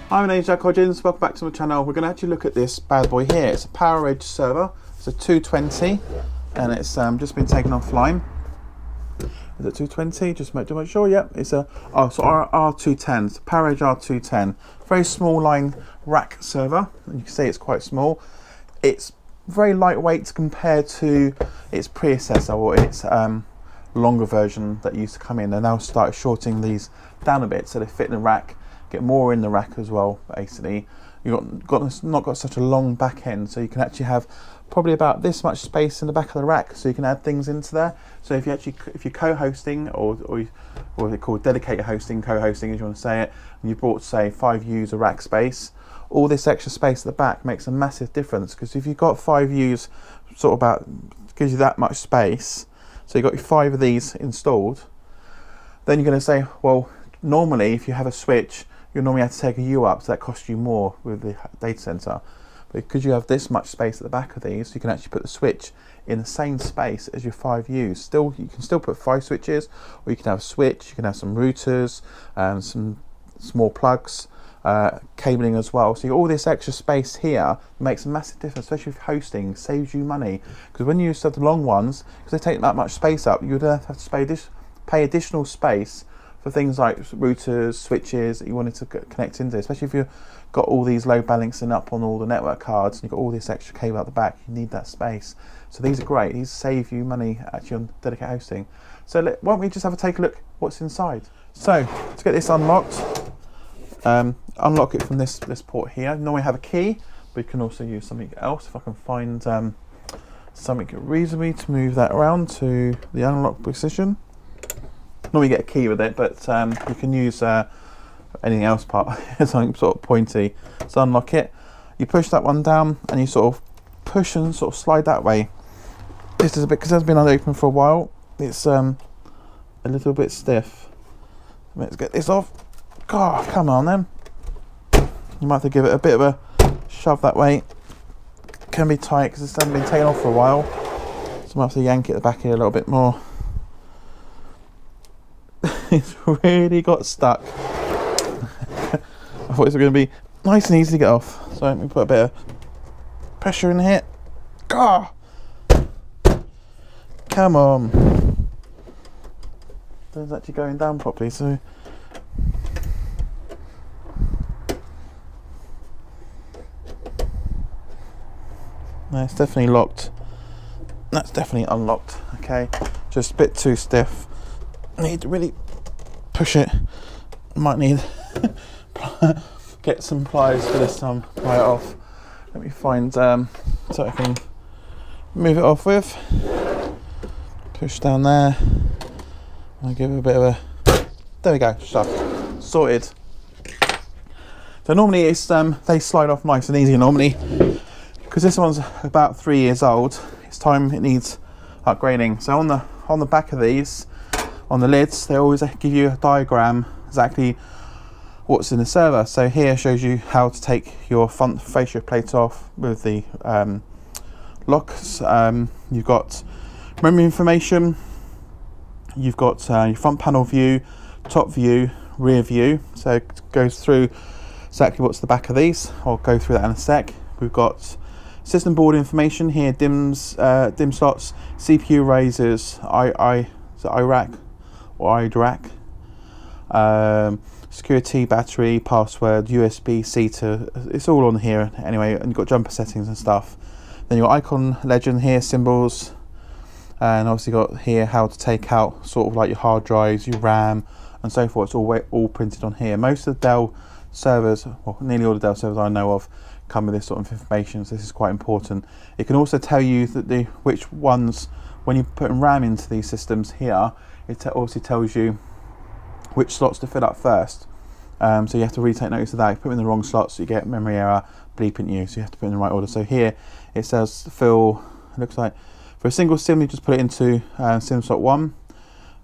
Hi, my name's Jack Hodgins. Welcome back to my channel. We're going to actually look at this bad boy here. It's a PowerEdge server. It's a 220 and it's just been taken offline. Is it 220? Just to make sure. Yep. It's a R210. It's a PowerEdge R210. Very small line rack server. You can see it's quite small. It's very lightweight compared to its predecessor or its longer version that used to come in. They now started shorting these down a bit so they fit in the rack. Get more in the rack as well. Basically, you've not got such a long back end, so you can actually have probably about this much space in the back of the rack, so you can add things into there. So if you're co-hosting or what they call dedicated hosting, co-hosting as you want to say it, and you brought say 5 U's of rack space, all this extra space at the back makes a massive difference, because if you've got 5 U's, sort of about gives you that much space. So you've got your 5 of these installed. Then you're going to say, well, normally if you have a switch, you normally have to take a U up, so that costs you more with the data center. But because you have this much space at the back of these, you can actually put the switch in the same space as your 5 U's. You can still put 5 switches, or you can have a switch, you can have some routers, some small plugs, cabling as well. So all this extra space here makes a massive difference, especially with hosting. Saves you money, because when you use the long ones, because they take that much space up, you would have to pay additional space for things like routers, switches that you wanted to connect into, especially if you've got all these load balancing up on all the network cards and you've got all this extra cable out the back. You need that space. So these are great. These save you money actually on dedicated hosting. So why don't we just take a look what's inside. So to get this unlocked, unlock it from this port here. You normally have a key, but you can also use something else. If I can find something reasonably to move that around to the unlock position. Normally get a key with it, but you can use anything else, something sort of pointy. So unlock it. You push that one down, and you sort of push and sort of slide that way. This is a bit, because it's been unopened for a while. It's a little bit stiff. Let's get this off. God, come on then. You might have to give it a bit of a shove that way. Can be tight because it's hasn't been taken off for a while. So I might have to yank it at the back here a little bit more. It's really got stuck. I thought it was going to be nice and easy to get off. So let me put a bit of pressure in here. God! Come on. It's actually going down properly, so. No, it's definitely locked. That's definitely unlocked. Okay, just a bit too stiff. Need to really push it. Might need get some pliers for this time. Pry it off. Let me find so I can move it off with. Push down there. I'll give it a bit of a. There we go. Stuff sorted. So normally it's they slide off nice and easy. Normally, because this one's about 3 years old, it's time it needs upgrading. So on the back of these. On the lids, they always give you a diagram exactly what's in the server. So here shows you how to take your front fascia plate off with the locks. You've got memory information. You've got your front panel view, top view, rear view. So it goes through exactly what's the back of these. I'll go through that in a sec. We've got system board information here, DIM slots, CPU razors, iRack. Or iDRAC, security, battery, password, USB, SATA, it's all on here anyway, and you've got jumper settings and stuff. Then you've got icon legend here, symbols, and obviously got here how to take out sort of like your hard drives, your RAM, and so forth. It's all printed on here. Most of the Dell servers, well, nearly all the Dell servers I know of, come with this sort of information, so this is quite important. It can also tell you that which ones, when you put RAM into these systems here, it obviously tells you which slots to fill up first. So you have to really take notice of that. If you put in the wrong slots, so you get memory error bleeping you, so you have to put in the right order. So here it says fill, it looks like for a single sim you just put it into sim slot 1.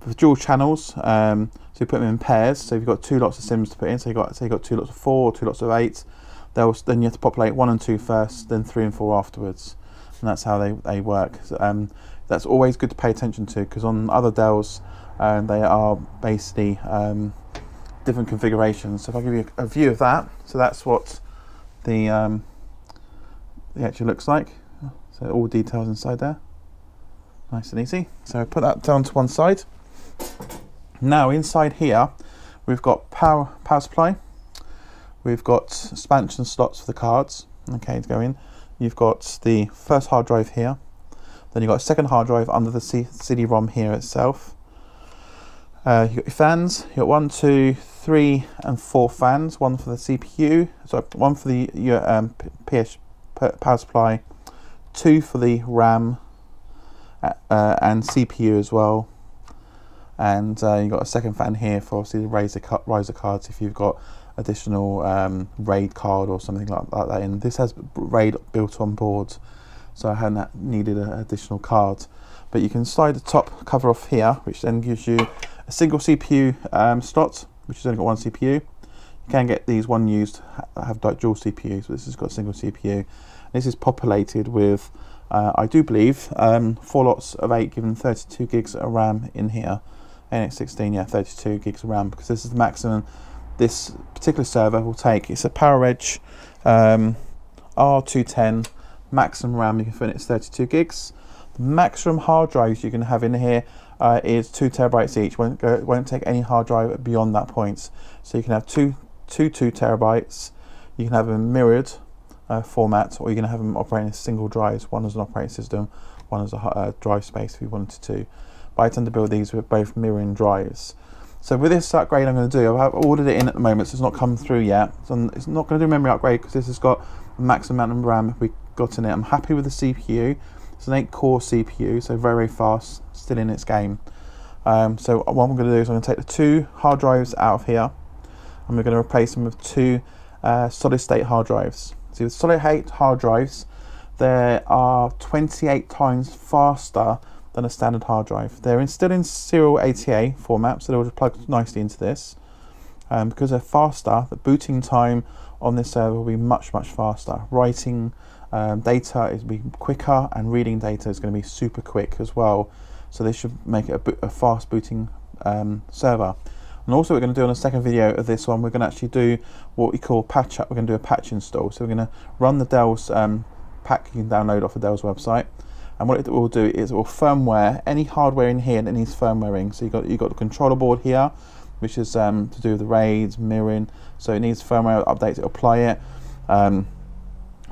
For dual channels, so you put them in pairs. So if you've got 2 lots of sims to put in, so you've got 2 lots of 4 or 2 lots of 8, then you have to populate 1 and 2 first, then 3 and 4 afterwards. And that's how they work. That's always good to pay attention to, because on other Dells they are basically different configurations. So if I give you a view of that, so that's what the actually looks like. So all details inside there, nice and easy. So put that down to one side. Now inside here, we've got power supply. We've got expansion slots for the cards, okay, to go in. You've got the first hard drive here. Then you've got a second hard drive under the CD-ROM here itself. You've got your fans. You've got 1, 2, 3, and 4 fans. One for the CPU, sorry, one for the power supply, 2 for the RAM and CPU as well. And you've got a second fan here for obviously the riser cards if you've got additional RAID card or something like that in. This has RAID built on board, so I hadn't needed an additional card. But you can slide the top cover off here, which then gives you a single CPU slot, which has only got one CPU. You can get these one used, have like dual CPUs, but this has got a single CPU. This is populated with, I do believe, 4 lots of 8 giving 32 gigs of RAM in here. NX16, yeah, 32 gigs of RAM, because this is the maximum this particular server will take. It's a PowerEdge R210, maximum RAM you can fit in, it's 32 gigs. The maximum hard drives you can have in here is 2 terabytes each. Won't take any hard drive beyond that point. So you can have two 2 terabytes. You can have them mirrored format, or you can have them operating as single drives, one as an operating system, one as a drive space if you wanted to. But I tend to build these with both mirroring drives. So with this upgrade I'm going to do, I've ordered it in at the moment, so it's not come through yet. So it's not going to do a memory upgrade because this has got the maximum amount of RAM we got in it. I'm happy with the CPU. It's an 8-core CPU, so very, very fast, still in its game. So what I'm going to do is I'm going to take the 2 hard drives out of here, and we're going to replace them with 2 solid-state hard drives. So with solid-state hard drives, they are 28 times faster than a standard hard drive. They're still in serial ATA format, so they'll just plug nicely into this. Because they're faster, the booting time on this server will be much, much faster. Writing data is going to be quicker, and reading data is going to be super quick as well. So this should make it a fast booting server. And also we're going to do on a second video of this one, we're going to actually do what we call patch up. We're going to do a patch install. So we're going to run the Dell's pack you can download off the Dell's website. And what it will do is it will firmware any hardware in here that needs firmwaring. So you've got the controller board here, which is to do with the RAIDs, mirroring. So it needs firmware updates, it'll apply it.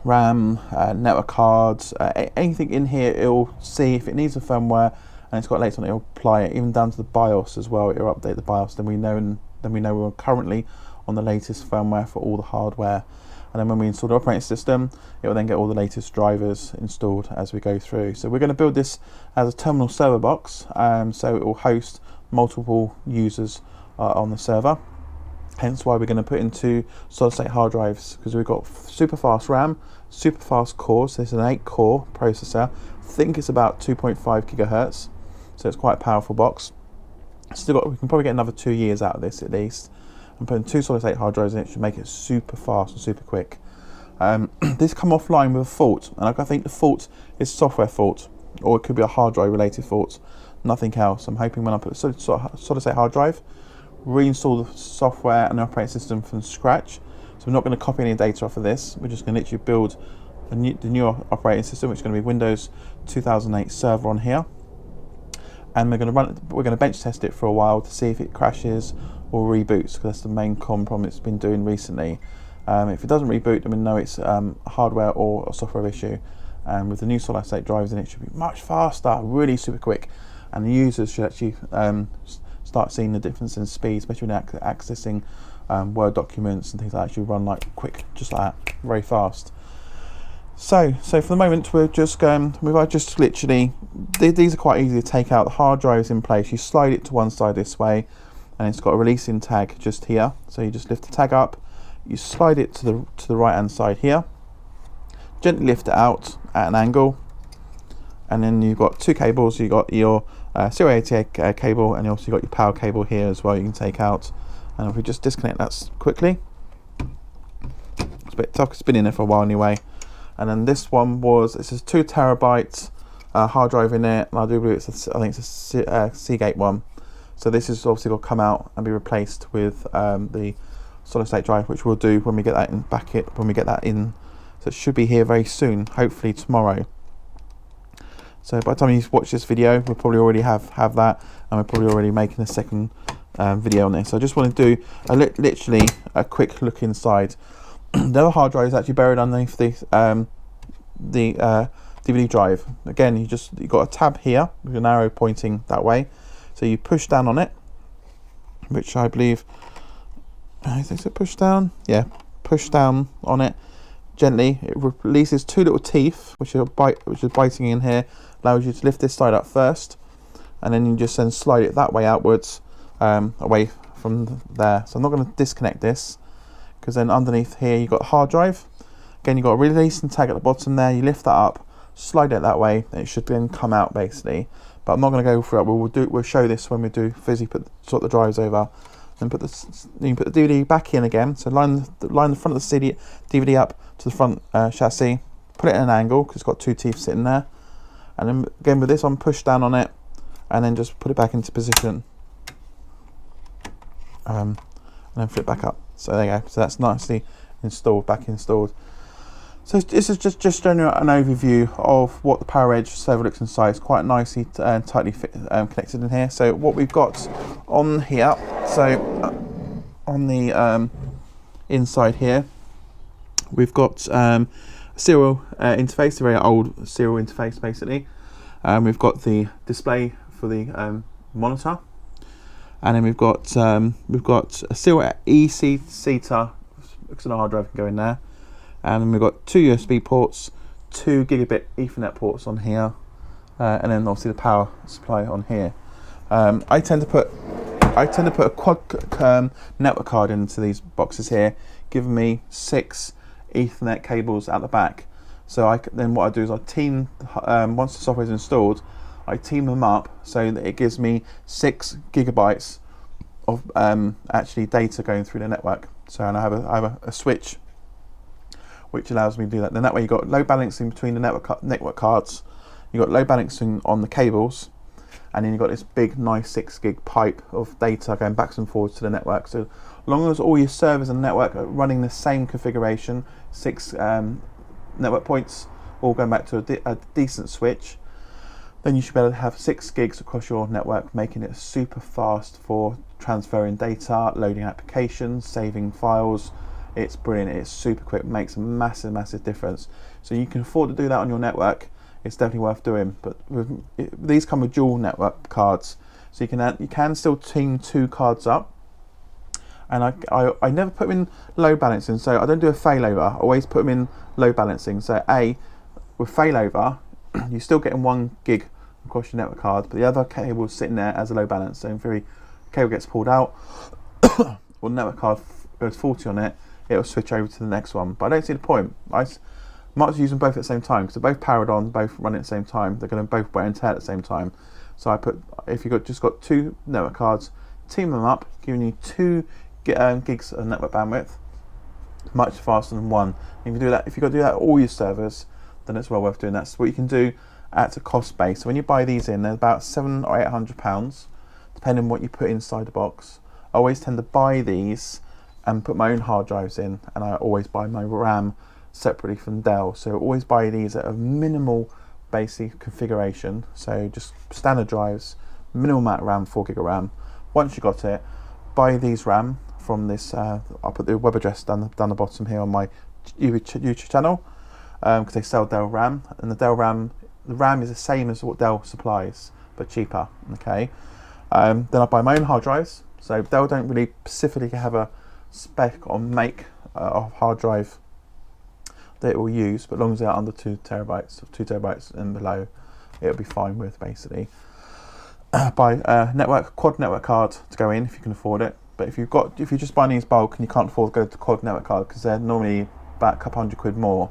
RAM, network cards, anything in here, it'll see if it needs a firmware and it's got later on, it'll apply it, even down to the BIOS as well. It'll update the BIOS. Then we know we're currently on the latest firmware for all the hardware. And then when we install the operating system, it will then get all the latest drivers installed as we go through. So we're going to build this as a terminal server box, so it will host multiple users on the server. Hence why we're going to put into solid-state hard drives, because we've got super fast RAM, super fast cores. So this is an 8-core processor. I think it's about 2.5 gigahertz, so it's quite a powerful box. We can probably get another 2 years out of this at least. And putting 2 solid-state hard drives in it should make it super fast and super quick. This come offline with a fault, and I think the fault is a software fault, or it could be a hard drive related fault, nothing else. I'm hoping when I put a solid-state hard drive, reinstall the software and the operating system from scratch. So we're not going to copy any data off of this. We're just going to literally build the new operating system, which is going to be Windows 2008 server on here. And we're going to bench test it for a while to see if it crashes or reboots, because that's the main common problem it's been doing recently. If it doesn't reboot, then we know it's a hardware or a software issue. And with the new solid-state drives in it, should be much faster, really super quick, and the users should actually start seeing the difference in speed, especially when accessing Word documents and things like that. Should run like quick, just like that, very fast. So for the moment, we're just literally, these are quite easy to take out. The hard drive is in place. You slide it to one side this way, and it's got a releasing tag just here. So you just lift the tag up, you slide it to the right hand side here, gently lift it out at an angle, and then you've got 2 cables. You've got your serial ATA cable, and you also got your power cable here as well you can take out. And if we just disconnect that quickly, it's a bit tough, it's been in there for a while anyway. And then this one this is 2 terabyte hard drive in it, and I do believe I think it's a Seagate one. So this is obviously going to come out and be replaced with the solid state drive, which we'll do when we get that in when we get that in. So it should be here very soon, hopefully tomorrow. So by the time you watch this video, we'll probably already have that, and we're probably already making a second video on this. So I just want to do literally a quick look inside. The other hard drive is actually buried underneath the DVD drive. Again, you've got a tab here with an arrow pointing that way. So you push down on it, which I believe, I think it's push down. Yeah, push down on it gently. It releases two little teeth, which are biting in here. Allows you to lift this side up first, and then you just then slide it that way outwards, away from there. So I'm not going to disconnect this, because then underneath here you've got a hard drive. Again, you've got a releasing tag at the bottom there. You lift that up, slide it that way, and it should then come out basically. But I'm not going to go for it. We'll show this when we do physically sort the drives over. Then you can put the DVD back in again. So line the front of the DVD up to the front chassis. Put it at an angle because it's got two teeth sitting there. And then again with this one, push down on it, and then just put it back into position. And then flip back up. So there you go. So that's nicely installed, back installed. So this is just generally an overview of what the PowerEdge server looks inside. It's quite nicely and tightly connected in here. So what we've got on here, so on the inside here, we've got serial interface, a very old serial interface basically. We've got the display for the monitor, and then we've got a serial e-seater, external hard drive can go in there. And then we've got two USB ports, 2 gigabit Ethernet ports on here, and then obviously the power supply on here. I tend to put a quad network card into these boxes here, giving me 6 Ethernet cables at the back. So then what I do is I team, once the software is installed, I team them up so that it gives me 6 gigabytes of actually data going through the network. So and I have a switch which allows me to do that. Then that way you've got load balancing between the network cards, you've got load balancing on the cables, and then you've got this big nice 6 gig pipe of data going backwards and forwards to the network. So as long as all your servers and network are running the same configuration, 6 network points, all going back to a decent switch, then you should be able to have 6 gigs across your network, making it super fast for transferring data, loading applications, saving files. It's brilliant, it's super quick, makes a massive difference. So you can afford to do that on your network. It's definitely worth doing. But these come with dual network cards, so you can still team 2 cards up. And I never put them in load balancing, so I don't do a failover. I always put them in load balancing. So with failover, you're still getting 1 gig across your network card, but the other cable is sitting there as a load balance. So in theory, cable gets pulled out, or the network card goes 40 on it, it'll switch over to the next one. But I don't see the point. I might as well use them both at the same time, because they're both powered on, both running at the same time. They're going to both wear and tear at the same time. So I put, if you've just got 2 network cards, team them up, giving you 2 gigs of network bandwidth, much faster than 1. If you do that, if you've got to do that at all your servers, then it's well worth doing. That's what you can do at a cost base. So when you buy these in, they're about £700 or £800, depending on what you put inside the box. I always tend to buy these and put my own hard drives in, and I always buy my RAM separately from Dell. So always buy these at a minimal basic configuration. So just standard drives, minimal amount of RAM, 4 gig of RAM. Once you got it, buy these RAM from this. I'll put the web address down the bottom here on my YouTube channel, because they sell Dell RAM, and the RAM is the same as what Dell supplies, but cheaper. Okay. Then I buy my own hard drives. So Dell don't really specifically have a spec on make of hard drive that it will use, but as long as they're under 2 terabytes and below, it'll be fine with basically. Buy a quad network card to go in if you can afford it. But if you're just buying these bulk and you can't afford to go to quad network card because they're normally about a couple £100 more,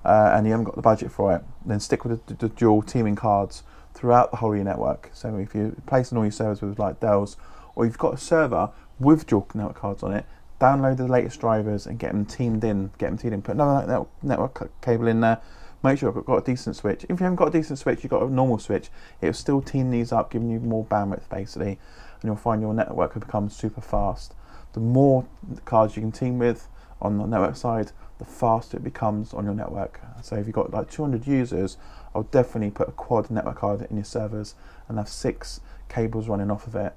and you haven't got the budget for it, then stick with the dual teaming cards throughout the whole of your network. So if you're placing all your servers with like Dell's, or you've got a server with dual network cards on it, download the latest drivers and get them teamed in. Put another network cable in there. Make sure you've got a decent switch. If you haven't got a decent switch, you've got a normal switch, it'll still team these up, giving you more bandwidth basically. and you'll find your network will become super fast. The more cards you can team with on the network side, the faster it becomes on your network. So if you've got like 200 users, I'll definitely put a quad network card in your servers and have 6 cables running off of it.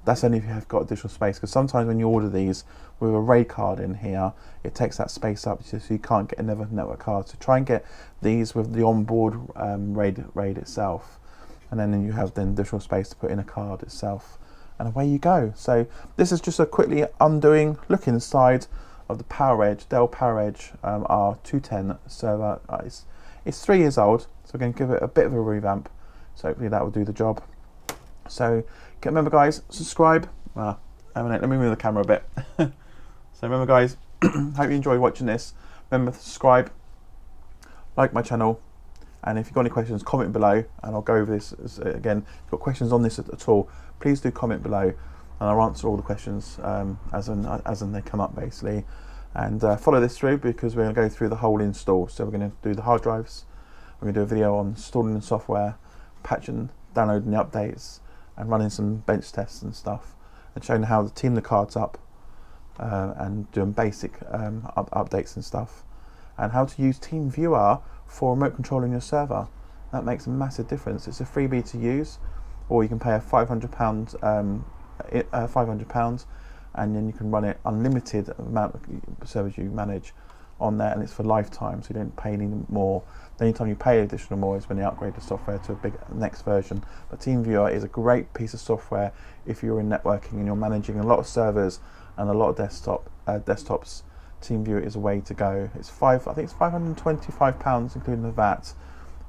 That's only if you have got additional space, because sometimes when you order these with a RAID card in here, it takes that space up, so you can't get another network card. So try and get these with the onboard RAID itself, and then you have the additional space to put in a card itself, and away you go. So this is just a quickly undoing look inside of the PowerEdge, Dell PowerEdge R210 server. It's 3 years old, so we're going to give it a bit of a revamp, so hopefully that will do the job. So remember guys, subscribe. Let me move the camera a bit. So remember guys, hope you enjoy watching this. Remember to subscribe, like my channel, and if you've got any questions, comment below, and I'll go over this again. If you've got questions on this at all, please do comment below, and I'll answer all the questions as and they come up basically. And follow this through, because we're going to go through the whole install. So we're going to do the hard drives, we're going to do a video on installing the software, patching, downloading the updates, and running some bench tests and stuff, and showing how to team the cards up and doing basic updates and stuff, and how to use TeamViewer for remote controlling your server. That makes a massive difference. It's a freebie to use, or you can pay a £500 and then you can run it unlimited amount of servers you manage on there, and it's for lifetime, so you don't pay any more. The only time you pay additional more is when you upgrade the software to a big next version. But TeamViewer is a great piece of software if you're in networking and you're managing a lot of servers and a lot of desktops. TeamViewer is a way to go. It's I think it's £525 including the VAT,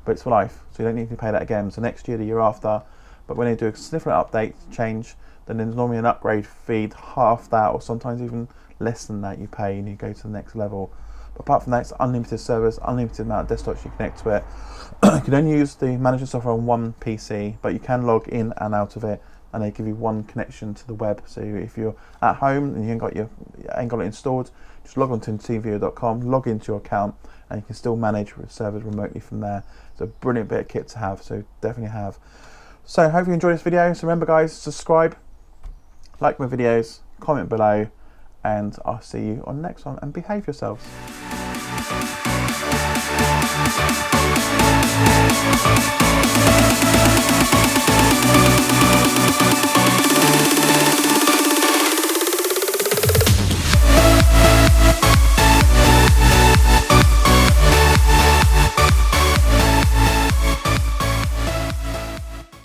but it's for life, so you don't need to pay that again. So next year, the year after. But when they do a significant update change, then there's normally an upgrade fee, half that, or sometimes even less than that you pay, and you go to the next level. But apart from that, it's unlimited servers, unlimited amount of desktops you connect to it. You can only use the management software on one PC, but you can log in and out of it, and they give you one connection to the web. So if you're at home and you ain't got it installed, just log on to TeamViewer.com, log into your account, and you can still manage servers remotely from there. It's a brilliant bit of kit to have, so definitely have. So hope you enjoyed this video. So remember guys, subscribe, like my videos, comment below, and I'll see you on the next one, and behave yourselves.